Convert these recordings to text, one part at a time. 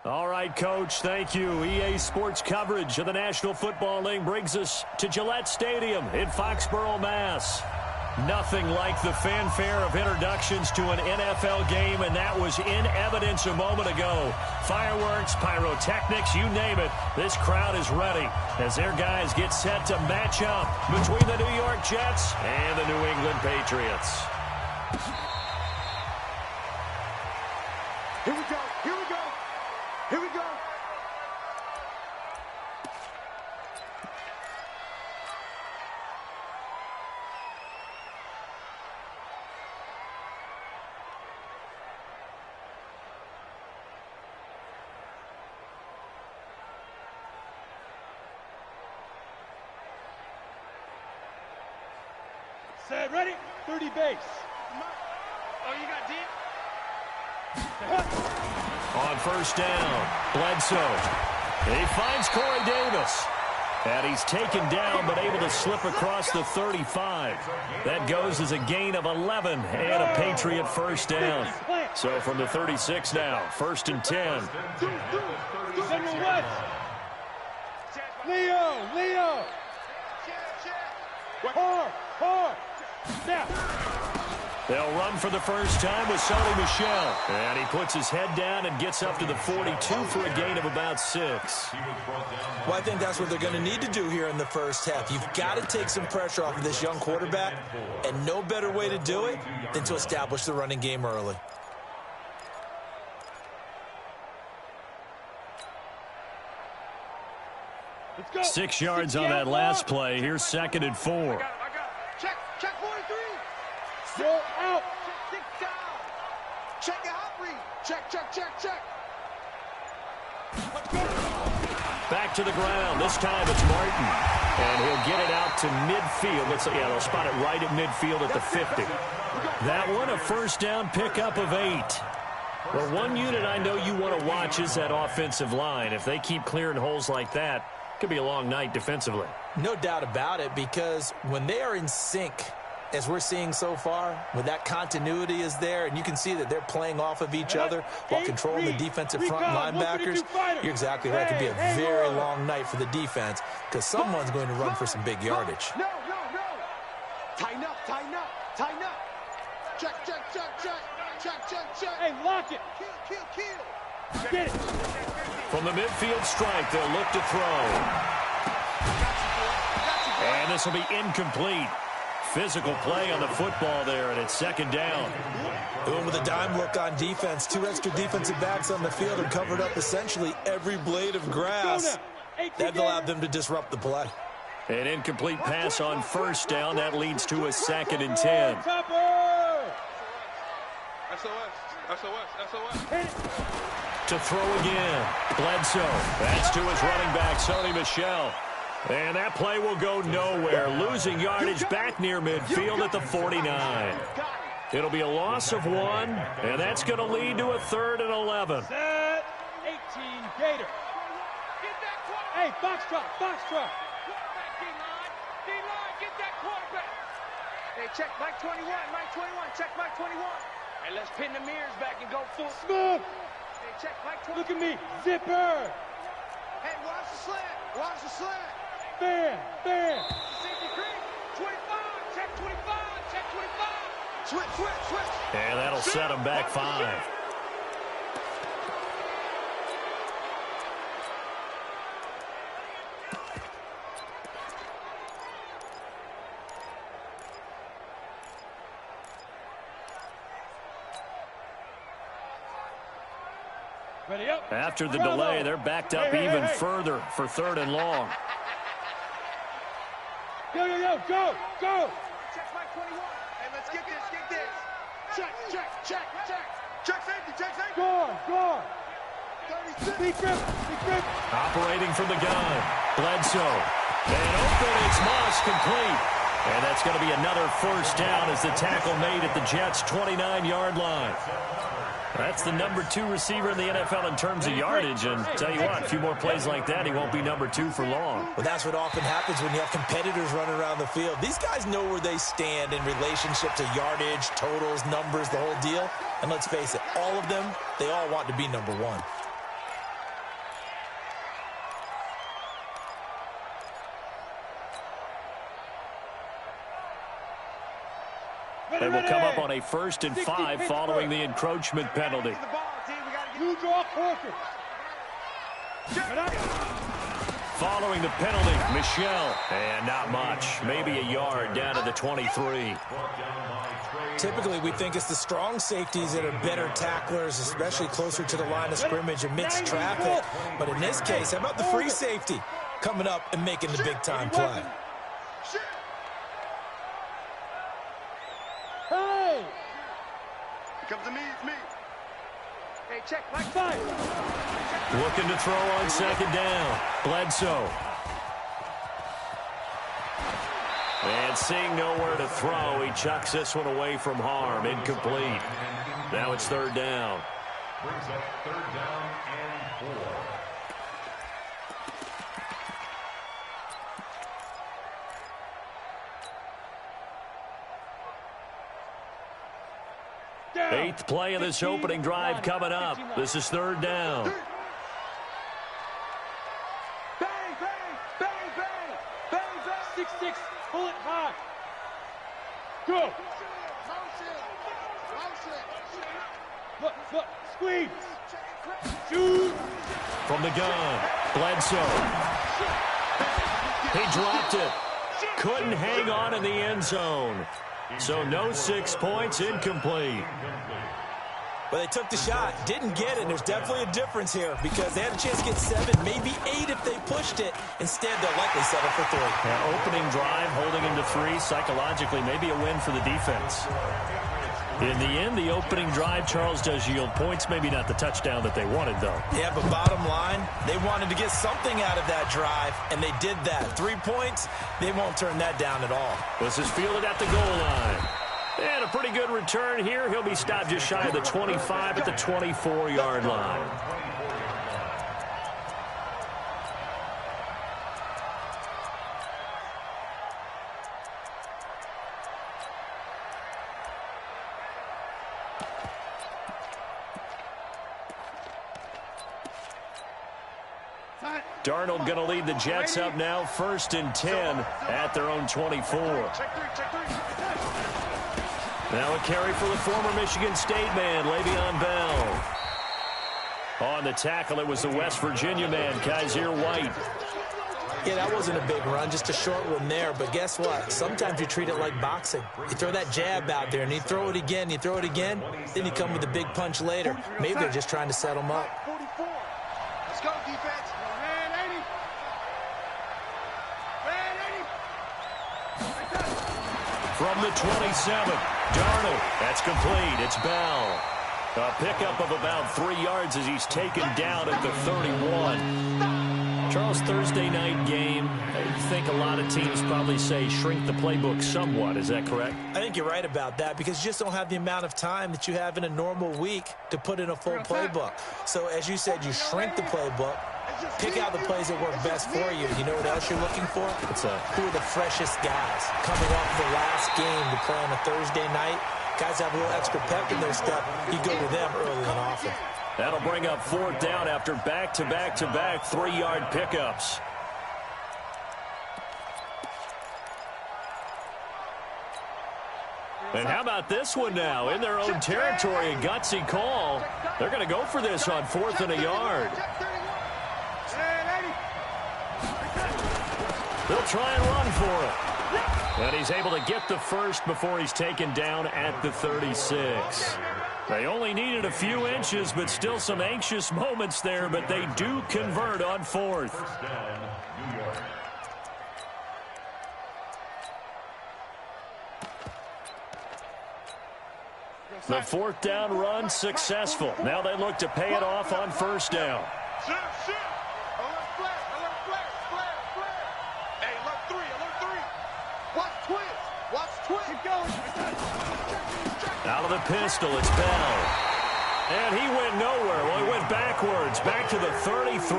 All right, Coach, thank you. EA Sports coverage of the National Football League brings us to Gillette Stadium in Foxborough, Mass. Nothing like the fanfare of introductions to an NFL game, and that was in evidence a moment ago. Fireworks, pyrotechnics, you name it. This crowd is ready as their guys get set to match up between the New York Jets and the New England Patriots. Here we go. Here we go. Here we go. Set, ready? 30 base. Oh, you got deep? On first down, Bledsoe. He finds Corey Davis. And he's taken down but able to slip across the 35. That goes as a gain of 11 and a Patriot first down. So from the 36 now, 1st and 10. Central West. Leo. Hard. Snap. They'll run for the first time with Sony Michel. And he puts his head down and gets up to the 42 for a gain of about 6. Well, I think that's what they're going to need to do here in the first half. You've got to take some pressure off of this young quarterback, and no better way to do it than to establish the running game early. Let's go. 6 yards on that last play. Here's 2nd and 4. I got it. Check 43. Roll out. Check down. Check the hot read. Check. Let's go. Back to the ground. This time it's Martin. And he'll get it out to midfield. They'll spot it right at midfield at the 50. That one, a first down pickup of 8. Well, one unit I know you want to watch is that offensive line. If they keep clearing holes like that, it could be a long night defensively. No doubt about it, because when they are in sync, as we're seeing so far, when that continuity is there, and you can see that they're playing off of each other while controlling the defensive front linebackers, you're exactly right. It could be a very long night for the defense because someone's going to run for some big yardage. No. Tighten up. Check. Hey, lock it. Kill. Get it. From the midfield stripe, they'll look to throw. And this will be incomplete. Physical play on the football there, and it's 2nd down. Going with a dime look on defense. 2 extra defensive backs on the field and covered up essentially every blade of grass. That allowed them to disrupt the play. An incomplete pass on first down. That leads to a 2nd and 10. SOS. To throw again. Bledsoe. That's to his running back, Sony Michel. And that play will go nowhere. Losing yardage back near midfield at the 49. It'll be a loss of 1, and that's going to lead to a 3rd and 11. Set. 18 Gator. Hey, box truck. D-line, get that quarterback. Hey, check Mike 21. Check Mike 21. Hey, let's pin the mirrors back and go full Smooth. Hey, check Mike 21. Look at me. Zipper. Hey, watch the slant. Fan. Safety green. 25. Check 25. Switch. And that'll set them back 5. Ready up. After the delay, they're backed up even further for 3rd and long. Go. Check Mike 21. Hey, let's get this. Check safety. Guard. 36. Big grip. Operating from the gun. Bledsoe. And open, it's Moss, complete. And that's going to be another first down as the tackle made at the Jets' 29-yard line. That's the number 2 receiver in the NFL in terms of yardage. And tell you what, a few more plays like that, he won't be number 2 for long. Well, that's what often happens when you have competitors running around the field. These guys know where they stand in relationship to yardage, totals, numbers, the whole deal. And let's face it, all of them, they all want to be number 1. And will come up on a 1st and 5 following the encroachment penalty. You draw quarter. Following the penalty, Michel. And not much. Maybe a yard down to the 23. Typically, we think it's the strong safeties that are better tacklers, especially closer to the line of scrimmage amidst traffic. But in this case, how about the free safety coming up and making the big-time play? Hey! It comes to me, it's me. Hey, check, Mike. Five. Looking to throw on 2nd down. Bledsoe. And seeing nowhere to throw, he chucks this one away from harm. Incomplete. Now it's 3rd down. Brings up 3rd down and 4. Down. 8th play of this opening drive coming up. This is 3rd down. Bang, bang, bang, bang, bang, bang. 6-6. Pull it high. Go. Look. Squeeze. Shoot. From the gun, Bledsoe. He dropped it. Couldn't hang on in the end zone. So no 6 points, incomplete. Well, they took the shot, didn't get it. There's definitely a difference here because they had a chance to get 7, maybe 8 if they pushed it. Instead, they'll likely settle for 3. Opening drive, holding him to 3, psychologically maybe a win for the defense. In the end, the opening drive, Charles, does yield points. Maybe not the touchdown that they wanted, though. Yeah, but bottom line, they wanted to get something out of that drive, and they did that. 3 points, they won't turn that down at all. This is fielded at the goal line. And a pretty good return here. He'll be stopped just shy of the 25 at the 24-yard line. Darnold going to lead the Jets up now, 1st and 10 at their own 24. Now a carry for the former Michigan State man, Le'Veon Bell. On the tackle, it was the West Virginia man, Kaiser White. Yeah, that wasn't a big run, just a short one there. But guess what? Sometimes you treat it like boxing. You throw that jab out there, and you throw it again, then you come with a big punch later. Maybe they're just trying to set them up. 44. Let's go, defense. From the 27, Darnold. That's complete. It's Bell. A pickup of about 3 yards as he's taken down at the 31. Charles, Thursday night game, I think a lot of teams probably say shrink the playbook somewhat. Is that correct? I think you're right about that because you just don't have the amount of time that you have in a normal week to put in a full playbook. So, as you said, you shrink the playbook. Pick out the plays that work best for you. You know what else you're looking for? Who are the freshest guys coming off the last game to play on a Thursday night? Guys have a little extra pep in their step. You go to them early and often. That'll bring up 4th down after back-to-back 3-yard pickups. And how about this one now? In their own territory, a gutsy call. They're going to go for this on 4th and a yard. They'll try and run for it. And he's able to get the first before he's taken down at the 36. They only needed a few inches, but still some anxious moments there, but they do convert on 4th. The 4th down run successful. Now they look to pay it off on 1st down. Out of the pistol, it's Bell. And he went nowhere. Well, he went backwards, back to the 33.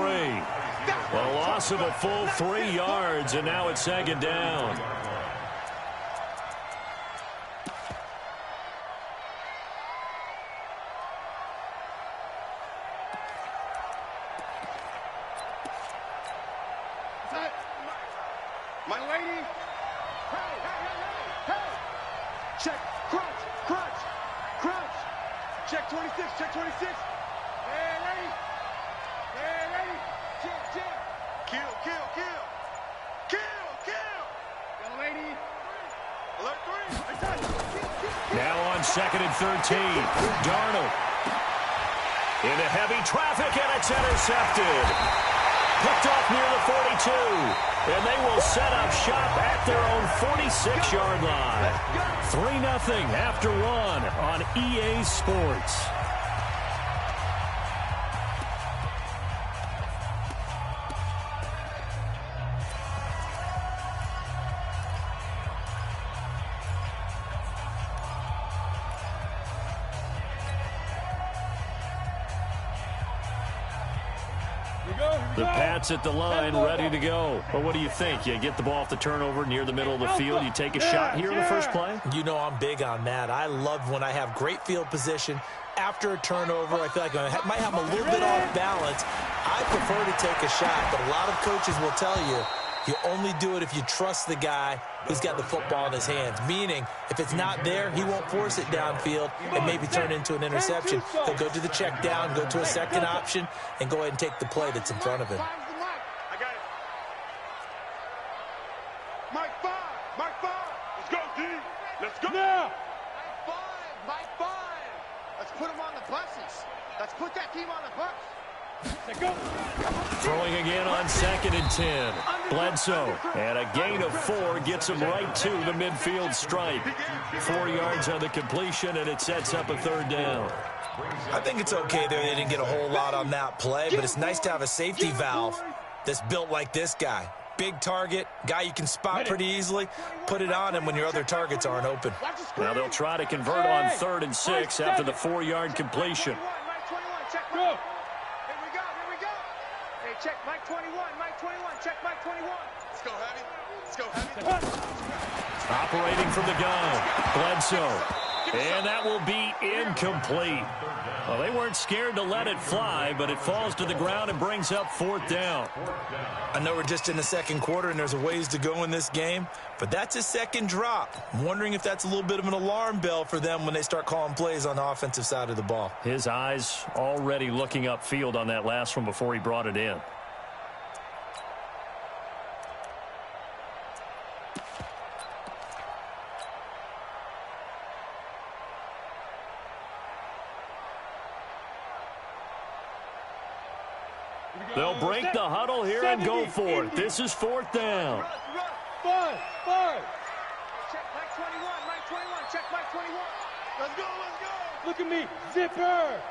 A loss of a full 3 yards, and now it's 2nd down. My lady. Hey. Check. Crunch. Crunch. Crunch. Check 26. Check 26. Hey, lady. Hey, lady. Chill, chill. Kill, kill, kill. Kill, kill. Young lady. Alert 3. Now on 2nd and 13. Darnold. Into heavy traffic, and it's intercepted. Picked off near the 42. And they will set up shop at their own 46-yard line. 3-0 after 1 on EA Sports. The Pats at the line, ready to go. But what do you think? You get the ball off the turnover near the middle of the field. You take a shot here in the first play? You know I'm big on that. I love when I have great field position. After a turnover, I feel like I might have a little bit off balance. I prefer to take a shot, but a lot of coaches will tell you, you only do it if you trust the guy who's got the football in his hands. Meaning, if it's not there, he won't force it downfield and maybe turn it into an interception. He'll go to the check down, go to a second option, and go ahead and take the play that's in front of him. I got it. Mike 5. Mike 5. Let's go, D. Let's go. Now. Mike 5. Mike 5. Let's put him on the buses. Let's put that team on the bus. Let's go. Throwing again on 2nd and 10. Bledsoe, and a gain of 4 gets him right to the midfield stripe. 4 yards on the completion, and it sets up a 3rd down. I think it's okay there. They didn't get a whole lot on that play, but it's nice to have a safety valve that's built like this guy. Big target, guy you can spot pretty easily. Put it on him when your other targets aren't open. Now they'll try to convert on 3rd and 6 after the 4-yard completion. Mike 21, check Go. Mike. Here we go, here we go. Hey, check Mike 21, Mike 21, check Mike 21. Let's go, Heavy. Let's go, Heavy. Operating from the gun, Bledsoe. And that will be incomplete. Well, they weren't scared to let it fly, but it falls to the ground and brings up 4th down. I know we're just in the second quarter and there's a ways to go in this game, but that's a second drop. I'm wondering if that's a little bit of an alarm bell for them when they start calling plays on the offensive side of the ball. His eyes already looking upfield on that last one before he brought it in. They'll break the huddle here and go for it. This is 4th down. Five. Check Mike 21, Mike 21, check Mike 21. Let's go, let's go. Look at me. Zipper.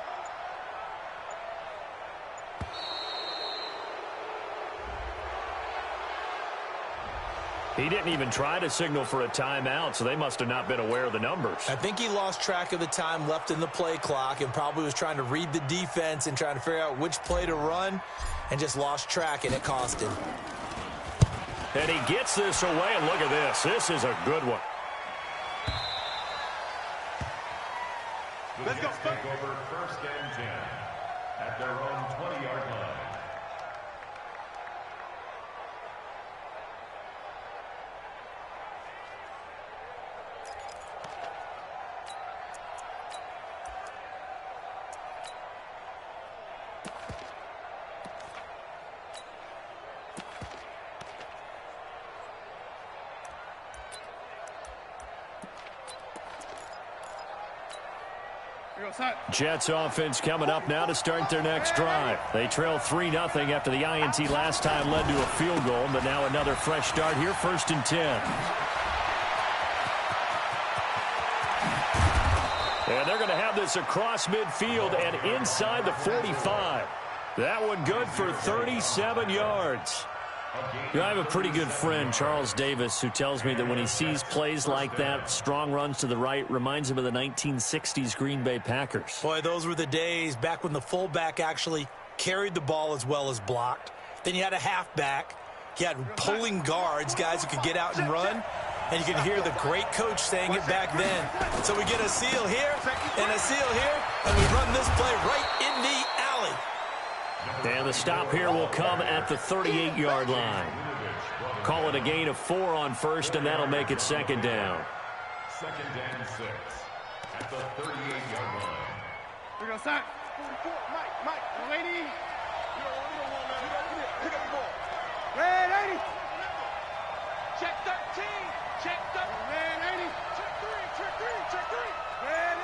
He didn't even try to signal for a timeout, so they must have not been aware of the numbers. I think he lost track of the time left in the play clock and probably was trying to read the defense and trying to figure out which play to run and just lost track, and it cost him. And he gets this away, and look at this. This is a good one. Let's go. Take over 1st and 10 at their own 20-yard line. Jets offense coming up now to start their next drive. They trail 3-0 after the INT last time led to a field goal, but now another fresh start here, 1st and 10. And they're going to have this across midfield and inside the 45. That one good for 37 yards. You know, I have a pretty good friend, Charles Davis, who tells me that when he sees plays like that, strong runs to the right, reminds him of the 1960s Green Bay Packers. Boy, those were the days back when the fullback actually carried the ball as well as blocked. Then you had a halfback. You had pulling guards, guys who could get out and run. And you can hear the great coach saying it back then. So we get a seal here and a seal here, and we run this play right in the alley. And the stop here will come at the 38-yard line. Call it a gain of 4 on 1st, and that'll make it 2nd down. Second and 6 at the 38-yard line. Here we go, sack. 44, Mike, lady. You don't want man. Pick up the ball. Red 80. Check 13. Check 13. Red 80. Check 3. Red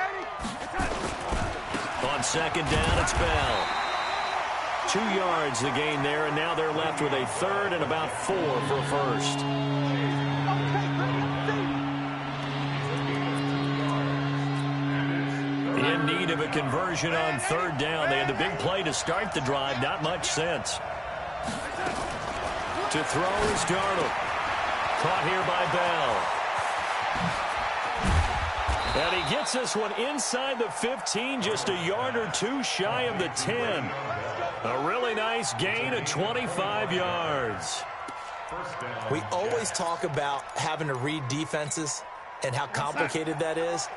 80. On second down, it's Bell. 2 yards the gain there, and now they're left with a third and about 4 for a first. In need of a conversion on third down. They had the big play to start the drive. Not much sense. To throw is Darnold. Caught here by Bell. And he gets this one inside the 15, just a yard or 2 shy of the 10. A really nice gain of 25 yards. We always talk about having to read defenses and how complicated that is.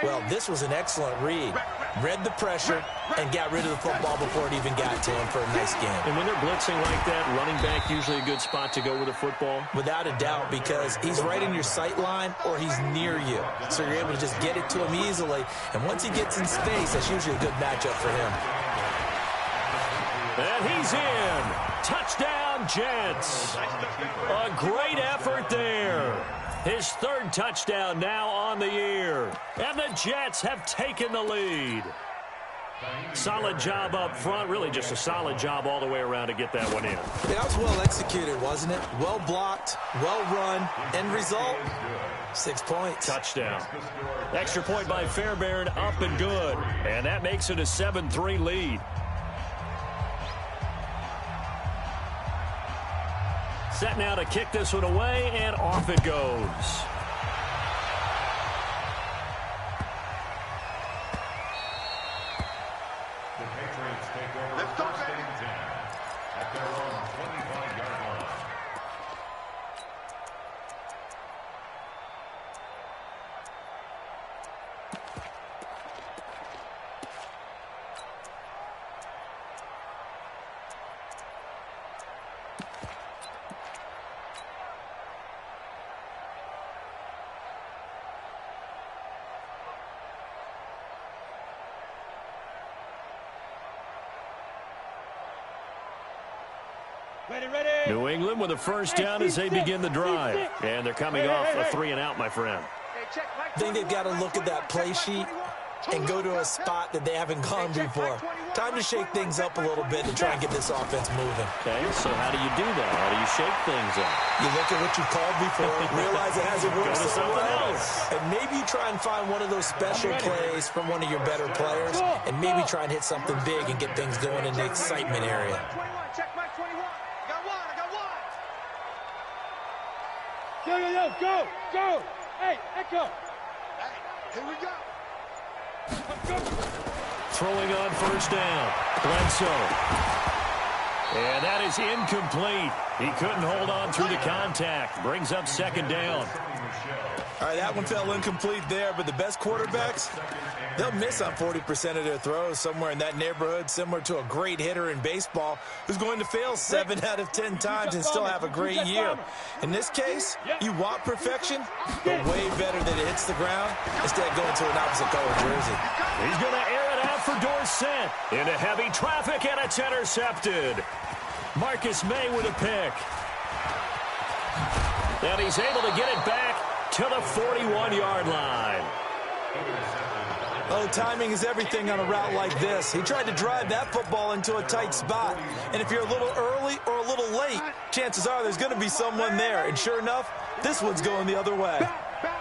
Well, this was an excellent read. Read the pressure and got rid of the football before it even got to him for a nice game. And when they're blitzing like that, running back usually a good spot to go with the football? Without a doubt, because he's right in your sight line or he's near you. So you're able to just get it to him easily. And once he gets in space, that's usually a good matchup for him. And he's in. Touchdown, Jets. A great effort there. His third touchdown now on the year. And the Jets have taken the lead. Solid job up front. Really just a solid job all the way around to get that one in. That was well executed, wasn't it? Well blocked, well run. End result, 6 points. Touchdown. Extra point by Fairbairn, up and good. And that makes it a 7-3 lead. Set now to kick this one away, and off it goes. The Patriots take over first and 10 at their own 25-yard line. Ready. New England with a first down as they begin the drive. And they're coming off a 3-and-out, my friend. I think they've got to look at that play sheet and go to a spot that they haven't gone before. Time to shake things up a little bit and try and get this offense moving. Okay, so how do you do that? How do you shake things up? You look at what you called before, realize it hasn't worked Go to so something well, else. and maybe you try and find one of those special plays from one of your better players, and maybe try and hit something big and get things going in the excitement area. Check Mike 21. I got one. Go. Hey, Echo. Hey, here we go. Throwing on first down. Bledsoe. And that is incomplete. He couldn't hold on through the contact. Brings up second down. All right, that one fell incomplete there, but the best quarterbacks, they'll miss on 40% of their throws, somewhere in that neighborhood, similar to a great hitter in baseball who's going to fail 7 out of 10 times and still have a great year. In this case, you want perfection, but way better that it hits the ground instead of going to an opposite color jersey. He's going to air it out for Dorsett. Into heavy traffic, and it's intercepted. Marcus May with a pick. And he's able to get it back to the 41-yard line. Oh, timing is everything on a route like this. He tried to drive that football into a tight spot. And if you're a little early or a little late, chances are there's going to be someone there. And sure enough, this one's going the other way.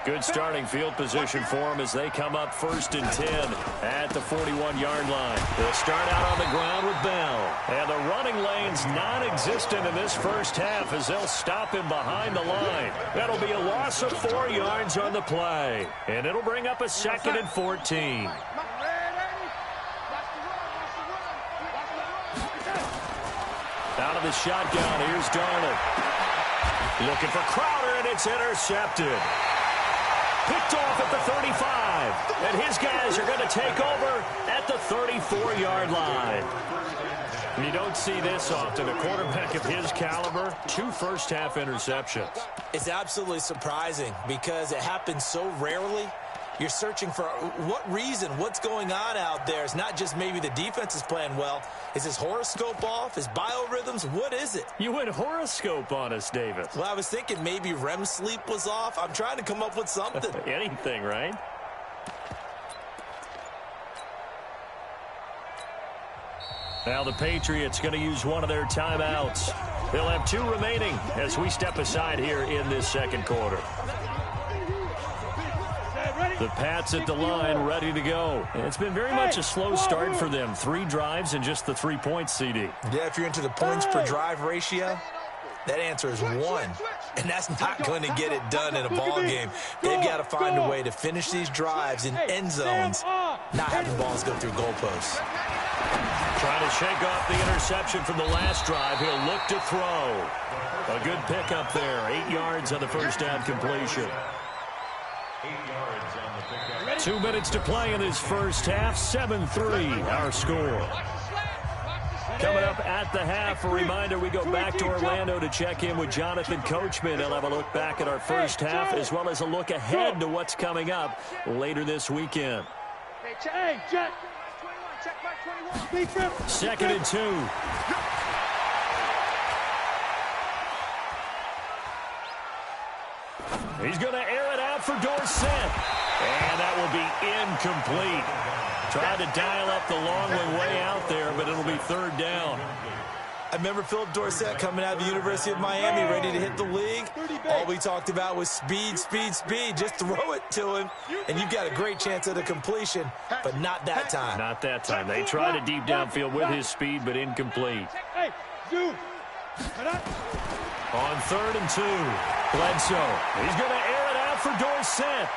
Good starting field position for them as they come up first and 10 at the 41-yard line. They'll start out on the ground with Bell. And the running lane's non-existent in this first half as they'll stop him behind the line. That'll be a loss of 4 yards on the play. And it'll bring up a second and 14. Out of the shotgun, here's Darnold. Looking for Crowder, and it's intercepted. Picked off at the 35. And his guys are going to take over at the 34-yard line. You don't see this often. A quarterback of his caliber, 2 first-half interceptions. It's absolutely surprising because it happens so rarely. You're searching for what reason, what's going on out there. It's not just maybe the defense is playing well. Is his horoscope off? His biorhythms? What is it? You went horoscope on us, Davis. Well, I was thinking maybe REM sleep was off. I'm trying to come up with something. Anything, right? Now the Patriots going to use one of their timeouts. They'll have 2 remaining as we step aside here in this second quarter. The Pats at the line, ready to go. And it's been very much a slow start for them. 3 drives and just the 3 points, CD. Yeah, if you're into the points per drive ratio, that answer is 1. And that's not going to get it done in a ball game. They've got to find a way to finish these drives in end zones, not having balls go through goalposts. Trying to shake off the interception from the last drive. He'll look to throw. A good pickup there. 8 yards on the first down completion. 8 yards on the pickup. 2 minutes to play in this first half. 7-3 our score. Coming up at the half, a reminder, we go back to Orlando to check in with Jonathan Coachman. He'll have a look back at our first half as well as a look ahead to what's coming up later this weekend. Hey, Jack. Second and 2. He's going to air it out for Dorsett. And that will be incomplete. Tried to dial up the long way out there, but it'll be 3rd down. I remember Philip Dorsett coming out of the University of Miami ready to hit the league. All we talked about was speed, speed, speed. Just throw it to him, and you've got a great chance at a completion, but not that time. Not that time. They tried a deep downfield with his speed, but incomplete. On 3rd and 2, Bledsoe. He's going to air it out for Dorsett.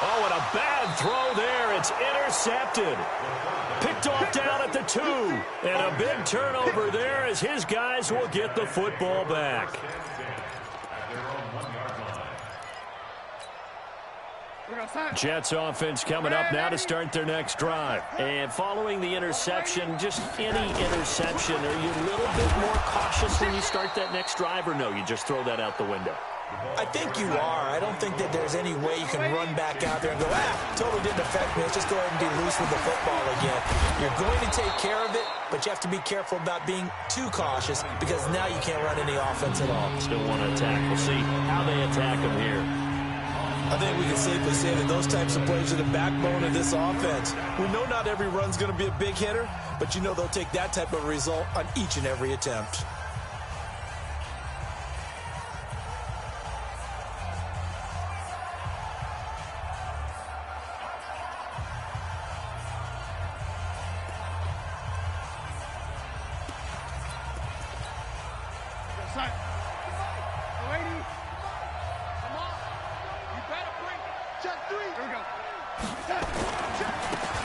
Oh, and a bad throw there. It's intercepted. Picked off down at the 2. And a big turnover there as his guys will get the football back. Jets offense coming up now to start their next drive. And following the interception, just any interception, are you a little bit more cautious when you start that next drive, or no, you just throw that out the window? I think you are. I don't think that there's any way you can run back out there and go, totally didn't affect me. Let's just go ahead and be loose with the football again. You're going to take care of it, but you have to be careful about being too cautious because now you can't run any offense at all. Still want to attack. We'll see how they attack them here. I think we can safely say that those types of plays are the backbone of this offense. We know not every run's going to be a big hitter, but you know they'll take that type of result on each and every attempt.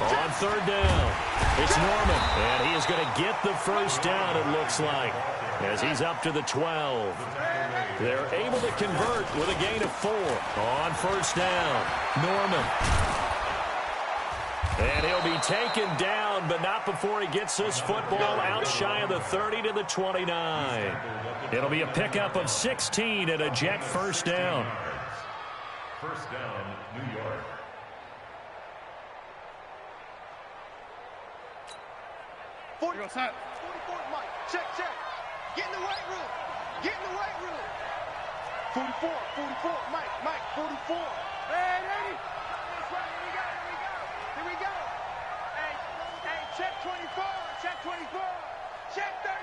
On 3rd down, it's Norman, and he is going to get the first down, it looks like, as he's up to the 12. They're able to convert with a gain of 4 on 1st down. Norman. And he'll be taken down, but not before he gets this football out shy of the 30 to the 29. It'll be a pickup of 16 and a Jet first down. First down, New York. Outside. 44, Mike. Check. Get in the weight room. 44, Mike. 44. Hey, ready? Here we go. Hey, check 24. Check 30.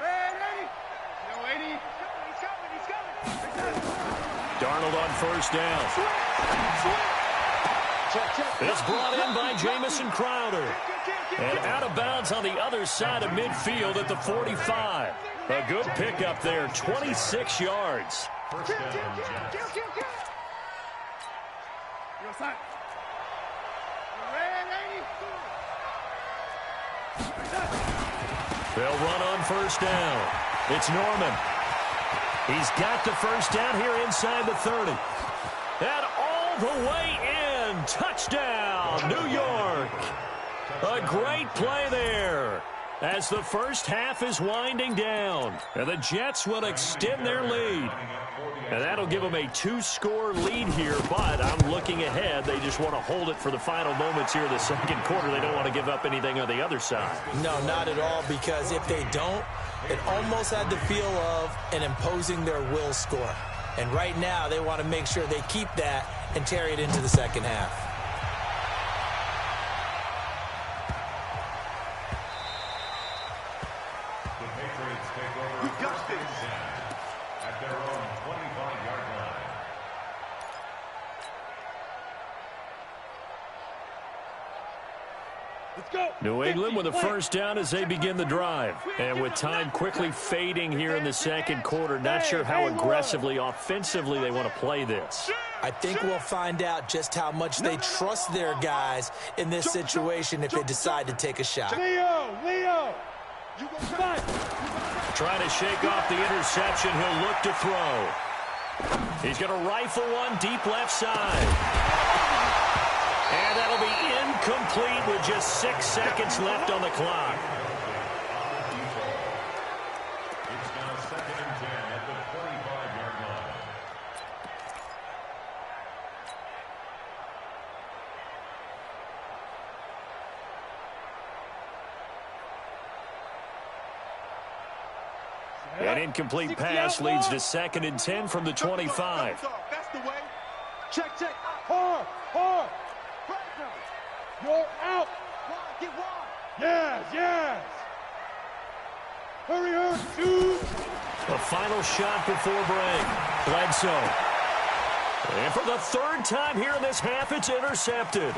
Hey, ready? No, 80. He's coming. Darnold on first down. It's brought in by Jamison Crowder. And out of bounds on the other side of midfield at the 45. A good pickup there, 26 yards. First down, Jets. They'll run on first down. It's Norman. He's got the first down here inside the 30. And all the way in. Touchdown, New York. A great play there. as the first half is winding down. And the Jets will extend their lead. And that'll give them a 2-score lead here, but I'm looking ahead. They just want to hold it for the final moments here in the second quarter. They don't want to give up anything on the other side. No, not at all, because if they don't, it almost had the feel of an imposing their will score. And right now, they want to make sure they keep that and carry it into the second half. New England with a first down as they begin the drive. And with time quickly fading here in the second quarter, not sure how aggressively, offensively they want to play this. I think we'll find out just how much they trust their guys in this situation if they decide to take a shot. Leo! Trying to shake off the interception. He'll look to throw. He's going to rifle one deep left side. And that'll be incomplete with just 6 seconds left on the clock. It's now 2nd and 10 at the 25-yard line. An incomplete pass leads to 2nd and 10 from the 25. That's the way. Check. Hard. You're out. Get wide. Yes. Hurry, 2. The final shot before break. Bledsoe. And for the 3rd time here in this half, it's intercepted.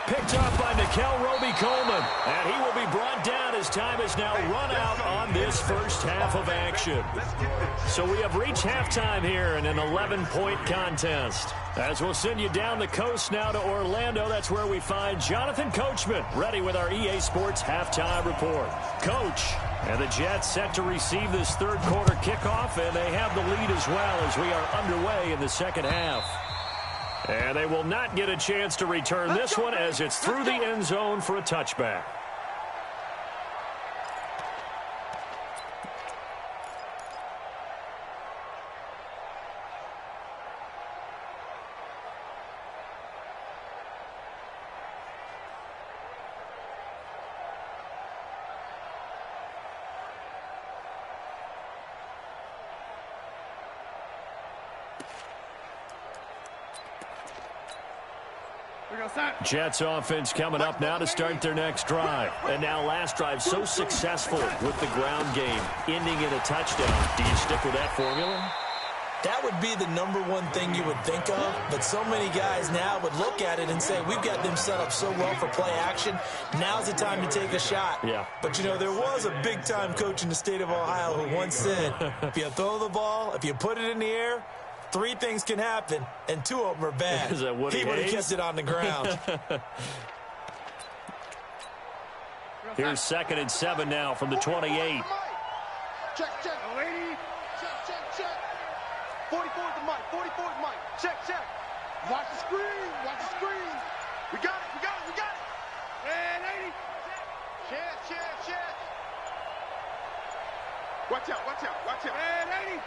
Picked off by Nickel Roby-Coleman. And he will be brought down as time is now run out on this first half of action. So we have reached halftime here in an 11-point contest. As we'll send you down the coast now to Orlando, that's where we find Jonathan Coachman ready with our EA Sports halftime report. Coach, and the Jets set to receive this third quarter kickoff, and they have the lead as well as we are underway in the second half. And they will not get a chance to return this one as it's through the end zone for a touchback. Jets offense coming up now to start their next drive. And now last drive so successful with the ground game, ending in a touchdown. Do you stick with that formula? That would be the #1 thing you would think of, but so many guys now would look at it and say, we've got them set up so well for play action. Now's the time to take a shot. Yeah. But, you know, there was a big-time coach in the state of Ohio who once said, if you throw the ball, if you put it in the air, 3 things can happen, and 2 of them are bad. Is that Woody He would have Hayes? kept it on the ground. Here's 2nd and 7 now from the 28. Check. Lady. Check. 44 to Mike. 44 to Mike. Check. Watch the screen. We got it. Red 80. Check. Watch out. Red 80.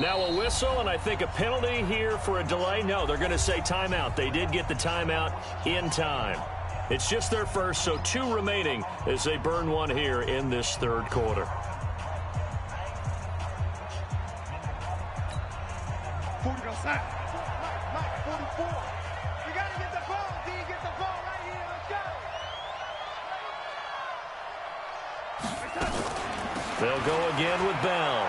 Now a whistle, and I think a penalty here for a delay. No, they're going to say timeout. They did get the timeout in time. It's just their first, so 2 remaining as they burn one here in this third quarter. 40 on side. Mike, 44. We got to get the ball, D. Get the ball right here. Let's go. They'll go again with Bell.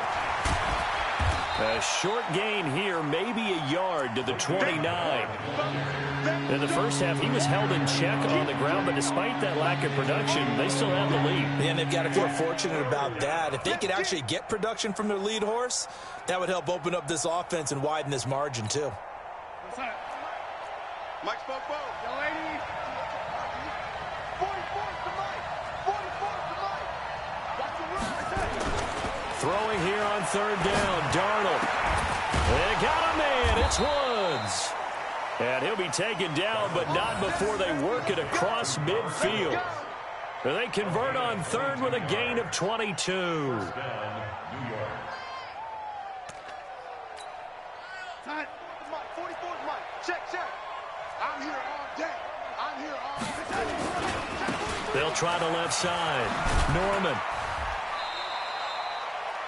A short gain here, maybe a yard to the 29. In the first half, he was held in check on the ground, but despite that lack of production, they still have the lead. And they've got to feel fortunate about that. If they could actually get production from their lead horse, that would help open up this offense and widen this margin, too. Mike spoke both. Young lady. 44 to Mike. 44 to Mike. Watch the run. Throwing here on 3rd down, Darnold. They got a man. It's Woods. And he'll be taken down, but not before they work it across midfield. They convert on third with a gain of 22. First down, New York. Mike, 44's Mike. Check. I'm here all day. I'm here all day. They'll try the left side. Norman.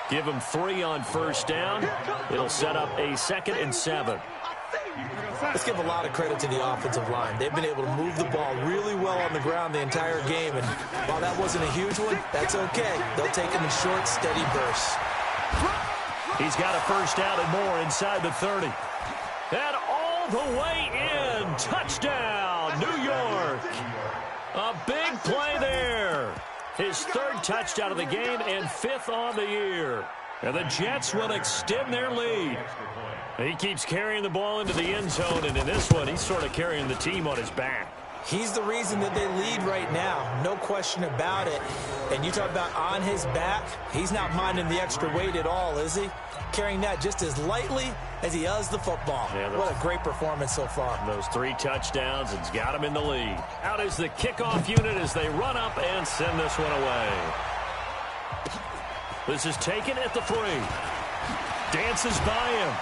Give him 3 on first down. It'll set up a 2nd and 7. Let's give a lot of credit to the offensive line. They've been able to move the ball really well on the ground the entire game, and while that wasn't a huge one, that's okay. They'll take them in short, steady bursts. He's got a first down and more inside the 30. And all the way in. Touchdown, New York. A big play there. His 3rd touchdown of the game and 5th on the year. And the Jets will extend their lead. He keeps carrying the ball into the end zone, and in this one, he's sort of carrying the team on his back. He's the reason that they lead right now, no question about it. And you talk about on his back, he's not minding the extra weight at all, is he? Carrying that just as lightly as he does the football. Yeah, what a great performance so far. Those 3 touchdowns, it's got him in the lead. Out is the kickoff unit as they run up and send this one away. This is taken at the 3. Dances by him.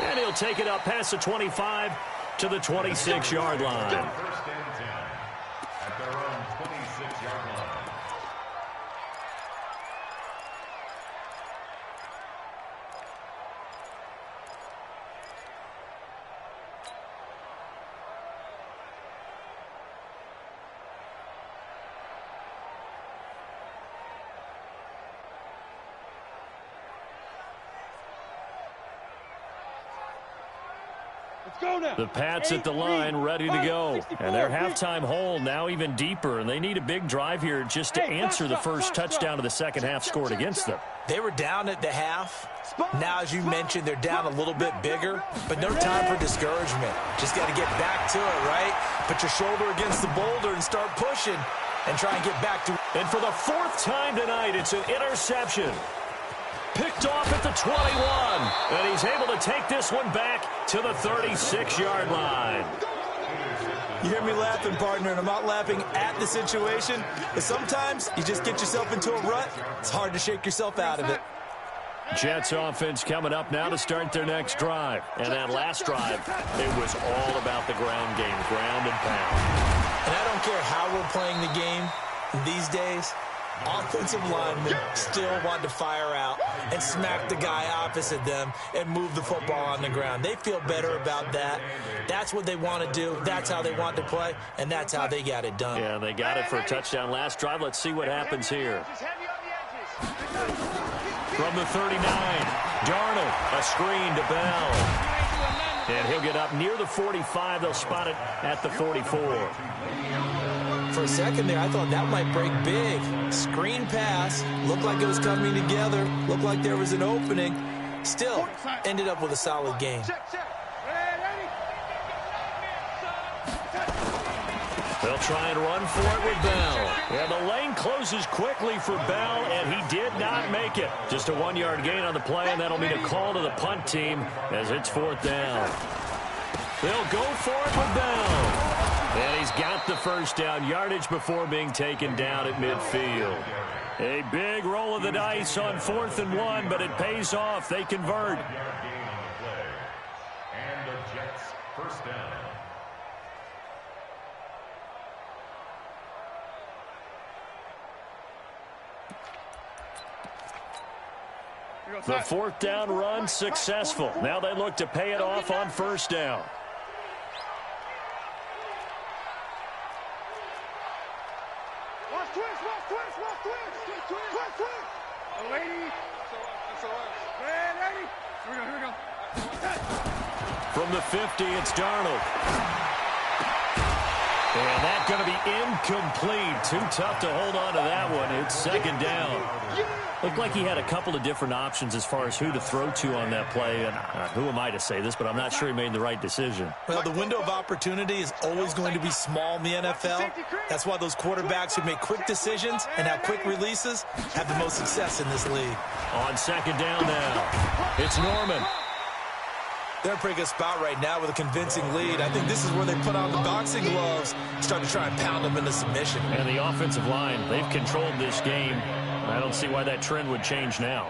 And he'll take it up past the 25 to the 26-yard line. First and 10 at their own 26-yard line. The Pats at the line ready to go. And their halftime hole now even deeper. And they need a big drive here just to answer the first touchdown of the second half scored against them. They were down at the half. Now, as you mentioned, they're down a little bit bigger. But no time for discouragement. Just got to get back to it, right? Put your shoulder against the boulder and start pushing. And try and get back to it. And for the 4th time tonight, it's an interception. Picked off at the 21. And he's able to take this one back to the 36-yard line. You hear me laughing, partner, and I'm not laughing at the situation. But sometimes you just get yourself into a rut. It's hard to shake yourself out of it. Jets offense coming up now to start their next drive. And that last drive, it was all about the ground game, ground and pound. And I don't care how we're playing the game these days. Offensive linemen still want to fire out and smack the guy opposite them and move the football on the ground. They feel better about that. That's what they want to do. That's how they want to play, and that's how they got it done. Yeah, they got it for a touchdown last drive. Let's see what happens here. From the 39, Darnold, a screen to Bell. And he'll get up near the 45. They'll spot it at the 44. For a second there, I thought that might break big. Screen pass. Looked like it was coming together. Looked like there was an opening. Still, ended up with a solid game. They'll try and run for it with Bell. Yeah, the lane closes quickly for Bell, and he did not make it. Just a 1-yard gain on the play, and that'll mean a call to the punt team as it's 4th down. They'll go for it with Bell. And he's got the first down yardage before being taken down at midfield. A big roll of the dice on 4th and 1, but it pays off. They convert. And the Jets first down. The 4th down run successful. Now they look to pay it off on first down. From the 50, it's Darnold. And that's going to be incomplete. Too tough to hold on to that one. It's 2nd down. Looked like he had a couple of different options as far as who to throw to on that play. And who am I to say this, but I'm not sure he made the right decision. Well, the window of opportunity is always going to be small in the NFL. That's why those quarterbacks who make quick decisions and have quick releases have the most success in this league. On 2nd down now, it's Norman. They're in a pretty good spot right now with a convincing lead. I think this is where they put on the boxing gloves and start to try and pound them into submission. And the offensive line, they've controlled this game. I don't see why that trend would change now.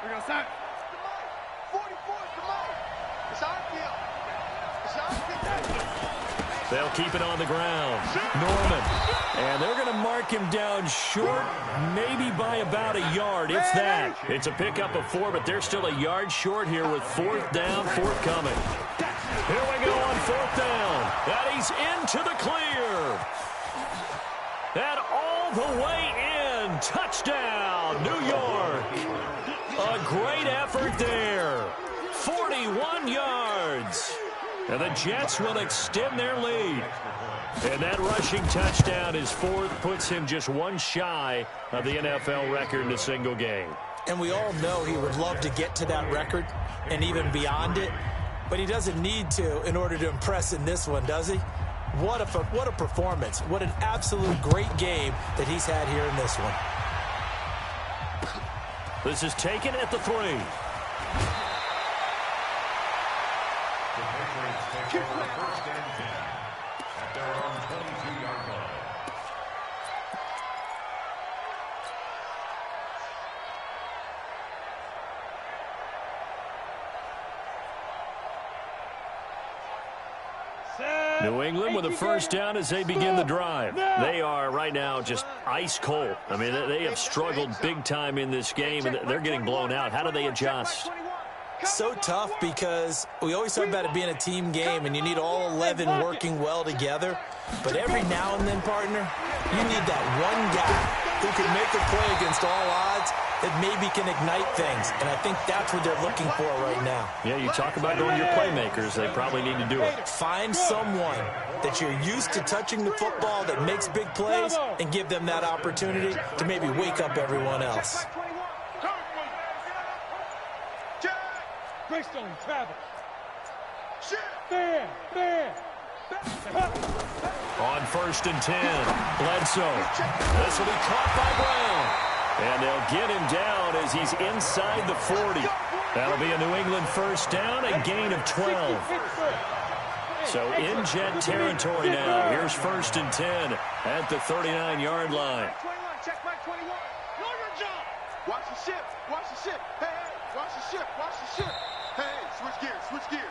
We're going to start. 44, come on. It's our field. It's our field. They'll keep it on the ground. Norman. And they're going to mark him down short, maybe by about a yard, if that. It's a pickup of 4, but they're still a yard short here with 4th down, forthcoming. Here we go on 4th down. And he's into the clear. And all the way in. Touchdown, New York. A great effort there. 41 yards. And the Jets will extend their lead. And that rushing touchdown is 4th, puts him just one shy of the NFL record in a single game. And we all know he would love to get to that record and even beyond it, but he doesn't need to in order to impress in this one, does he? What a performance. What an absolute great game that he's had here in this one. This is taken at the 3. The Patriots take over 1st and 10 at their own 22-yard line. New England with a 1st down as they begin the drive. They are right now just ice cold. I mean, they have struggled big time in this game, and they're getting blown out. How do they adjust? So tough because we always talk about it being a team game, and you need all 11 working well together. But every now and then, partner, you need that one guy who can make a play against all odds that maybe can ignite things. And I think that's what they're looking for right now. Yeah, you talk about going to your playmakers. They probably need to do it. Find someone that you're used to touching the football that makes big plays and give them that opportunity to maybe wake up everyone else. Greystone, Travis. Bam, bam. On 1st and 10, Bledsoe. This will be caught by Brown. And they'll get him down as he's inside the 40. That'll be a New England 1st down, a gain of 12. So in Jet territory now. Here's 1st and 10 at the 39-yard line. Check my 21. Watch the ship. Watch the ship. Hey, hey. Watch the ship. Watch the ship. Hey, switch gears. Switch gears.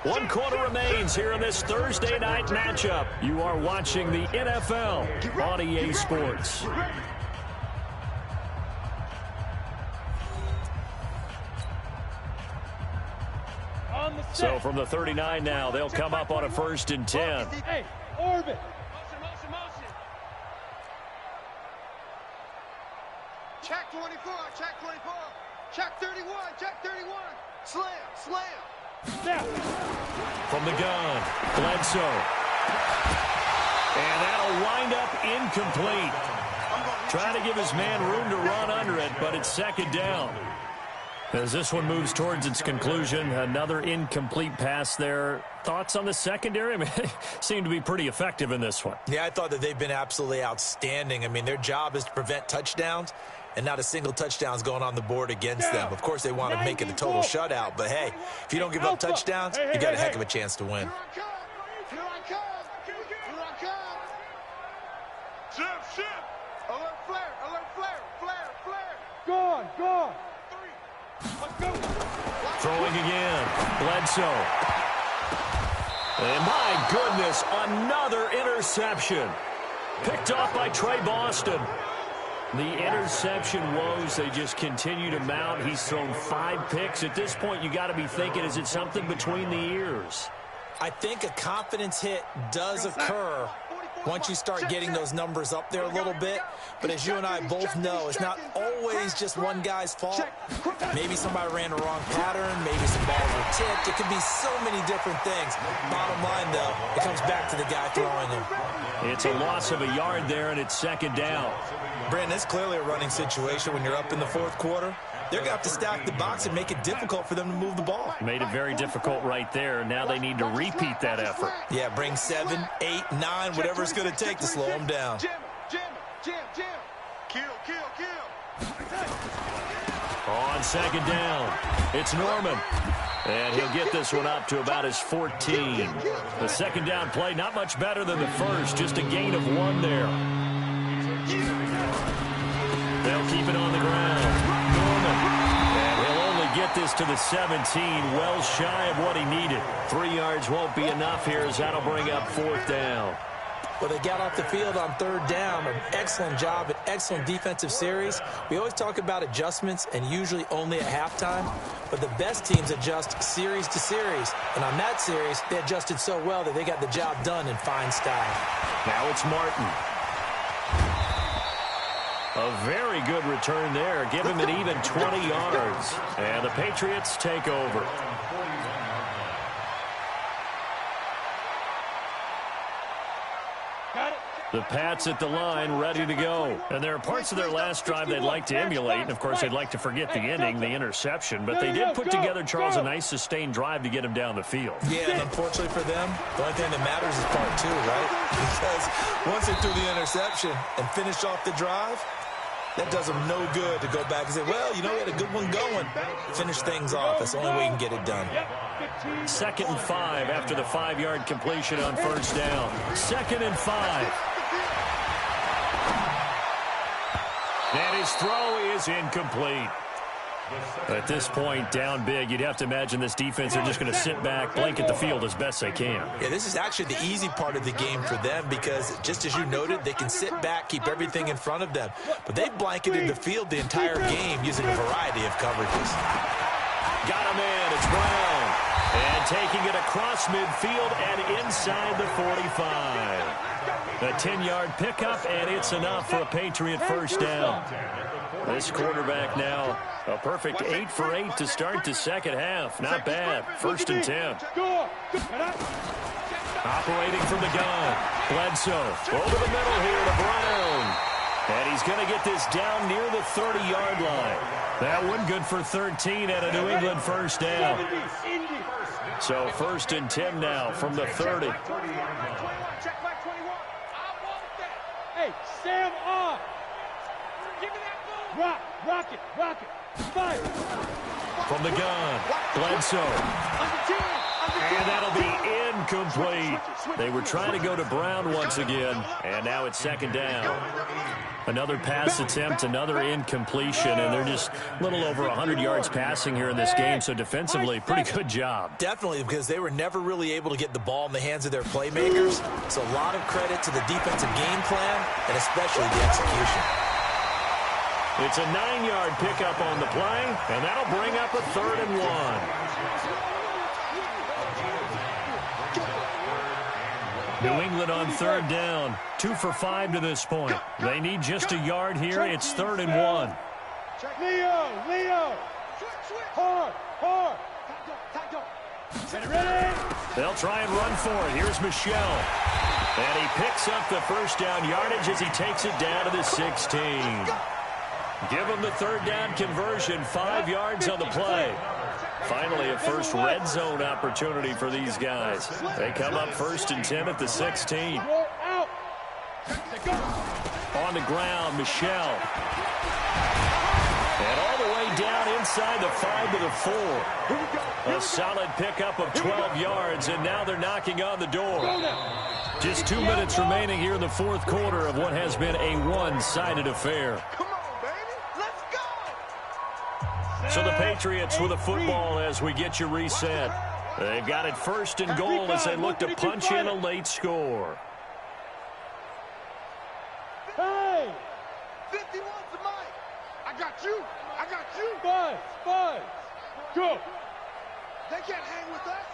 1 quarter remains here in this Thursday night matchup. You are watching the NFL on EA Sports. So from the 39 now, they'll come up on a 1st and 10. Hey, orbit. Motion. Check 24. Check 24. Check 31. Check 31. Slam. Snap. From the gun, Bledsoe. And that'll wind up incomplete. Trying to give his man room to run under it, but it's 2nd down. As this one moves towards its conclusion, another incomplete pass there. Thoughts on the secondary? I mean, they seem to be pretty effective in this one. Yeah, I thought that they've been absolutely outstanding. I mean, their job is to prevent touchdowns, and not a single touchdown's going on the board against them. Of course, they want to make it a total shutout, but hey, if you don't give up touchdowns, you got a heck of a chance to win. Here I come. Ship. Alert flare. Gone. Let's go. Throwing again, Bledsoe. And my goodness, another interception. Picked off by Trey Boston. The interception woes, they just continue to mount. He's thrown 5 picks. At this point, you got to be thinking, is it something between the ears? I think a confidence hit does occur once you start getting those numbers up there a little bit. But as you and I both know, it's not always just one guy's fault. Maybe somebody ran the wrong pattern. Maybe some balls were tipped. It could be so many different things. Bottom line, though, it comes back to the guy throwing them. It's a loss of a yard there, and it's 2nd down. Brandon, it's clearly a running situation when you're up in the 4th quarter. They're going to have to stack the box and make it difficult for them to move the ball. Made it very difficult right there. Now they need to repeat that effort. Yeah, bring 7, 8, 9, whatever it's going to take to slow them down. Jam. On second down, it's Norman. And he'll get this one up to about his 14. The second down play, not much better than the first, just a gain of 1 there. They'll keep it on the ground. Norman. And he'll only get this to the 17, well shy of what he needed. 3 yards won't be enough here as that'll bring up 4th down. Well, they got off the field on 3rd down. An excellent job, an excellent defensive series. We always talk about adjustments and usually only at halftime. But the best teams adjust series to series. And on that series, they adjusted so well that they got the job done in fine style. Now it's Martin. A very good return there. Give him an even 20 yards. And the Patriots take over. The Pats at the line, ready to go. And there are parts of their last drive they'd like to emulate. And, of course, they'd like to forget the ending, the interception. But they did put together, Charles, a nice sustained drive to get him down the field. Yeah, and unfortunately for them, the only thing that matters is part 2, right? Because once they threw the interception and finished off the drive, that does them no good to go back and say, well, you know, we had a good one going. Finish things off. That's the only way you can get it done. 2nd and 5 after the 5-yard completion on 1st down. 2nd and 5. And his throw is incomplete. At this point, down big, you'd have to imagine this defense are just going to sit back, blanket the field as best they can. Yeah, this is actually the easy part of the game for them because, just as you noted, they can sit back, keep everything in front of them. But they've blanketed the field the entire game using a variety of coverages. Got him in. It's Brown. And taking it across midfield and inside the 45. A 10-yard pickup, and it's enough for a Patriot 1st down. This quarterback now, a perfect 8 for 8 to start the second half. Not bad. 1st and 10. Operating from the gun. Bledsoe over the middle here to Brown. And he's going to get this down near the 30-yard line. That one good for 13 at a New England 1st down. So 1st and 10 now from the 30. Hey, Sam off. Give me that ball. Rock it. Fire. From the gun, Bledsoe. And that'll be incomplete. They were trying to go to Brown once again, and now it's 2nd down. Another pass attempt, another incompletion, and they're just a little over 100 yards passing here in this game, so defensively, pretty good job. Definitely, because they were never really able to get the ball in the hands of their playmakers. So a lot of credit to the defensive game plan, and especially the execution. It's a 9-yard pickup on the play, and that'll bring up a 3rd and 1. New England on 3rd down. 2 for 5 to this point. They need just a yard here. It's 3rd and 1. Leo. Hard. Ready? They'll try and run for it. Here's Michel. And he picks up the 1st down yardage as he takes it down to the 16. Give him the 3rd down conversion. 5 yards on the play. Finally, a first red zone opportunity for these guys. They come up 1st and 10 at the 16. On the ground, Michel. And all the way down inside the 5 to the 4. A solid pickup of 12 yards, and now they're knocking on the door. Just 2 minutes remaining here in the 4th quarter of what has been a one-sided affair. So the Patriots with a football as we get you reset. They've got it 1st and goal as they look to punch in a late score. Hey! 51 to Mike. I got you. Buzz. Go. They can't hang with us.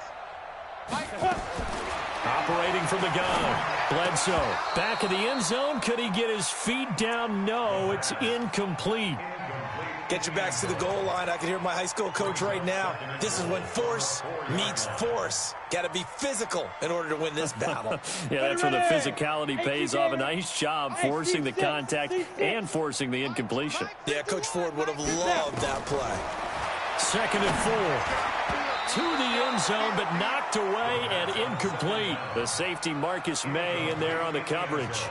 Operating from the gun. Bledsoe. Back of the end zone. Could he get his feet down? No, it's incomplete. Get your backs to the goal line. I can hear my high school coach right now. This is when force meets force. Got to be physical in order to win this battle. Yeah, that's where the physicality pays off. A nice job forcing the contact and forcing the incompletion. Yeah, Coach Ford would have loved that play. 2nd and 4. To the end zone, but knocked away and incomplete. The safety, Marcus May, in there on the coverage.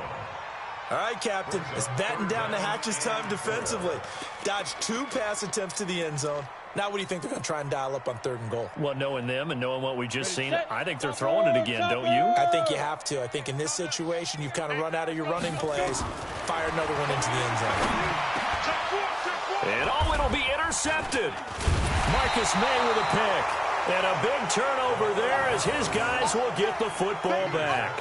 All right, Captain. It's batten down the hatches time defensively. Dodged 2 pass attempts to the end zone. Now what do you think they're going to try and dial up on 3rd and goal? Well, knowing them and knowing what we just seen, I think they're throwing it again, don't you? I think you have to. I think in this situation, you've kind of run out of your running plays. Fire another one into the end zone. And it'll be intercepted. Marcus May with a pick. And a big turnover there as his guys will get the football back.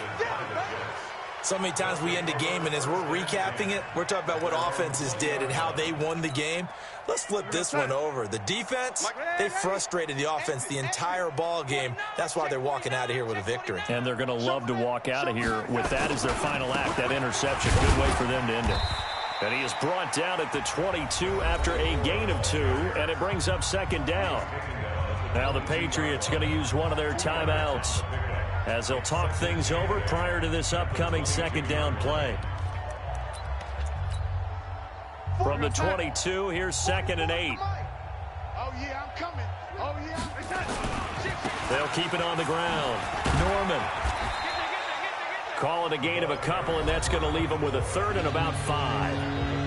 So many times we end a game, and as we're recapping it, we're talking about what offenses did and how they won the game. Let's flip this one over. The defense, they frustrated the offense the entire ball game. That's why they're walking out of here with a victory. And they're going to love to walk out of here with that as their final act, that interception. Good way for them to end it. And he is brought down at the 22 after a gain of 2, and it brings up 2nd down. Now the Patriots going to use one of their timeouts as they'll talk things over prior to this upcoming 2nd down play. From the 22, here's 2nd and 8. Oh, yeah, I'm coming. Oh, yeah. They'll keep it on the ground. Norman. Call it a gain of a couple, and that's going to leave them with a 3rd and about 5.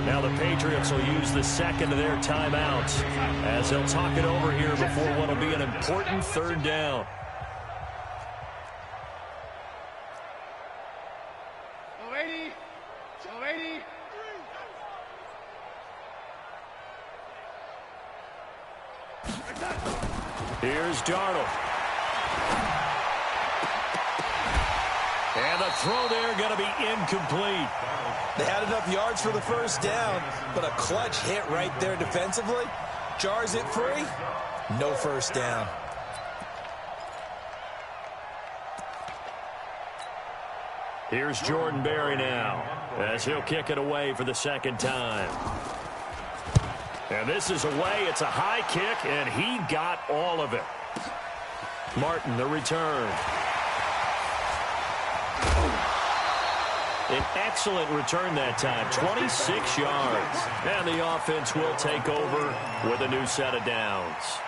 Now the Patriots will use the 2nd of their timeouts as they'll talk it over here before what will be an important 3rd down. Here's Darnold. And the throw there going to be incomplete. They had enough yards for the 1st down, but a clutch hit right there defensively. Jars it free. No 1st down. Here's Jordan Berry now as he'll kick it away for the 2nd time. And this is away. It's a high kick, and he got all of it. Martin, the return. An excellent return that time, 26 yards. And the offense will take over with a new set of downs.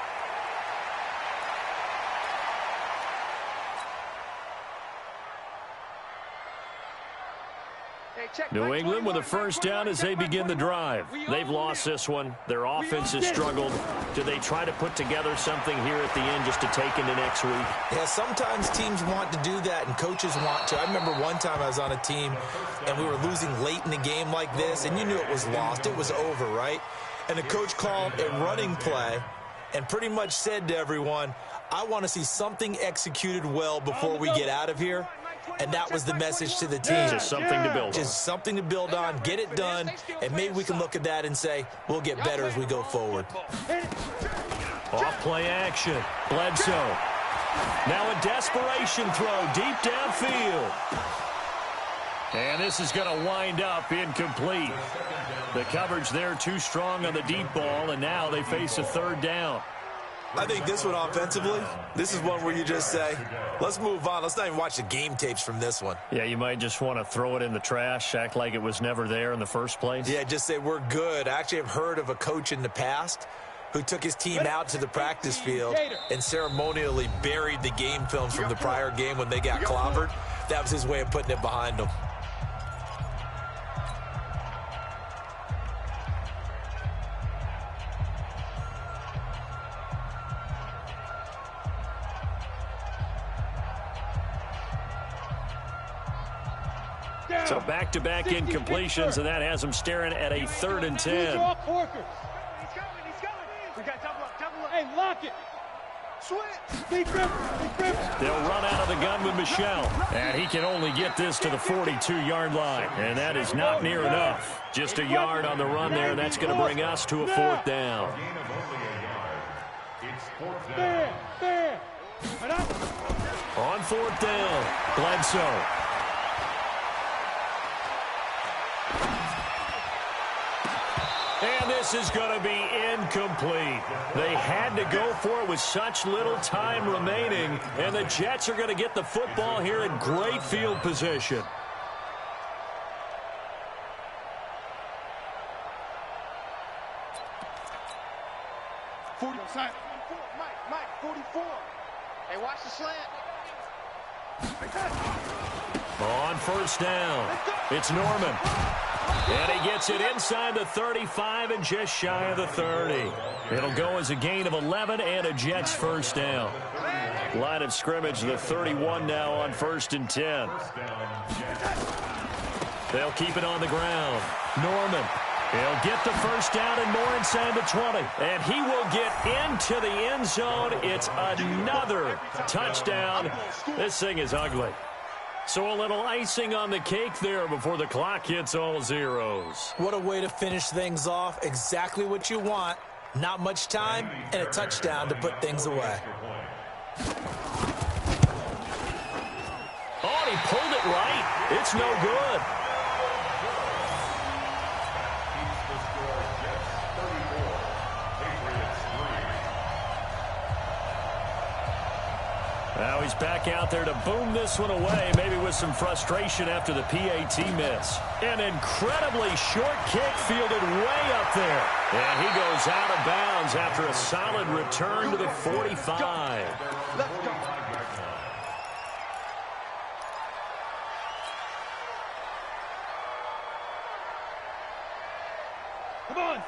New England with a 1st down as they begin the drive. They've lost this one. Their offense has struggled. Do they try to put together something here at the end just to take into next week? Yeah, sometimes teams want to do that and coaches want to. I remember one time I was on a team and we were losing late in the game like this, and you knew it was lost. It was over, right? And the coach called a running play and pretty much said to everyone, I want to see something executed well before we get out of here. And that was the message to the team. Just something to build on. Just something to build on, get it done, and maybe we can look at that and say, we'll get better as we go forward. Off play action. Bledsoe. Now a desperation throw deep downfield. And this is going to wind up incomplete. The coverage there too strong on the deep ball, and now they face a 3rd down. I think this one offensively, this is one where you just say, let's move on. Let's not even watch the game tapes from this one. Yeah, you might just want to throw it in the trash, act like it was never there in the first place. Yeah, just say we're good. I actually have heard of a coach in the past who took his team out to the practice field and ceremonially buried the game films from the prior game when they got clobbered. That was his way of putting it behind them. So back-to-back incompletions, and that has them staring at a 3rd and 10. He's going. We got double up. Hey, lock it. Switch. They'll run out of the gun with Michel. And he can only get this to the 42-yard line. And that is not near enough. Just a yard on the run there. That's going to bring us to a 4th down. On 4th down, Bledsoe. And this is going to be incomplete. They had to go for it with such little time remaining, and the Jets are going to get the football here in great field position. Mike, 44. Hey, watch the slant. On first down, it's Norman. And he gets it inside the 35 and just shy of the 30. It'll go as a gain of 11 and a Jets first down. Line of scrimmage, the 31 now on 1st and 10. They'll keep it on the ground. Norman. He'll get the first down and more inside the 20. And he will get into the end zone. It's another touchdown. This thing is ugly. So a little icing on the cake there before the clock hits all zeros. What a way to finish things off. Exactly what you want. Not much time and a touchdown to put things away. Oh, he pulled it right. It's no good. Now he's back out there to boom this one away, maybe with some frustration after the PAT miss. An incredibly short kick fielded way up there. And he goes out of bounds after a solid return to the 45.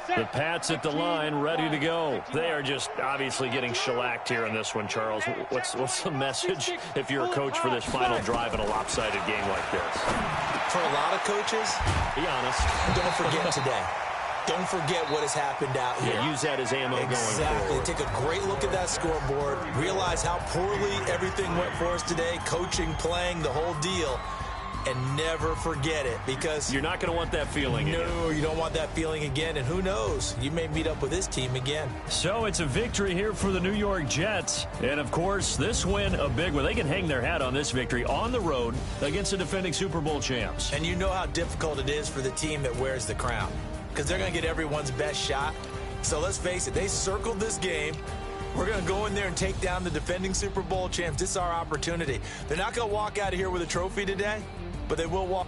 The Pats at the line, ready to go. They are just obviously getting shellacked here in this one, Charles. What's the message if you're a coach for this final drive in a lopsided game like this? For a lot of coaches, be honest. Don't forget today. Don't forget what has happened out here. Yeah, use that as ammo going forward. Take a great look at that scoreboard. Realize how poorly everything went for us today. Coaching, playing, the whole deal. And never forget it, because you're not going to want that feeling again. No, you don't want that feeling again, and who knows? You may meet up with this team again. So it's a victory here for the New York Jets. And, of course, this win, a big one. They can hang their hat on this victory on the road against the defending Super Bowl champs. And you know how difficult it is for the team that wears the crown, because they're going to get everyone's best shot. So let's face it, they circled this game. We're going to go in there and take down the defending Super Bowl champs. This is our opportunity. They're not going to walk out of here with a trophy today, but they will walk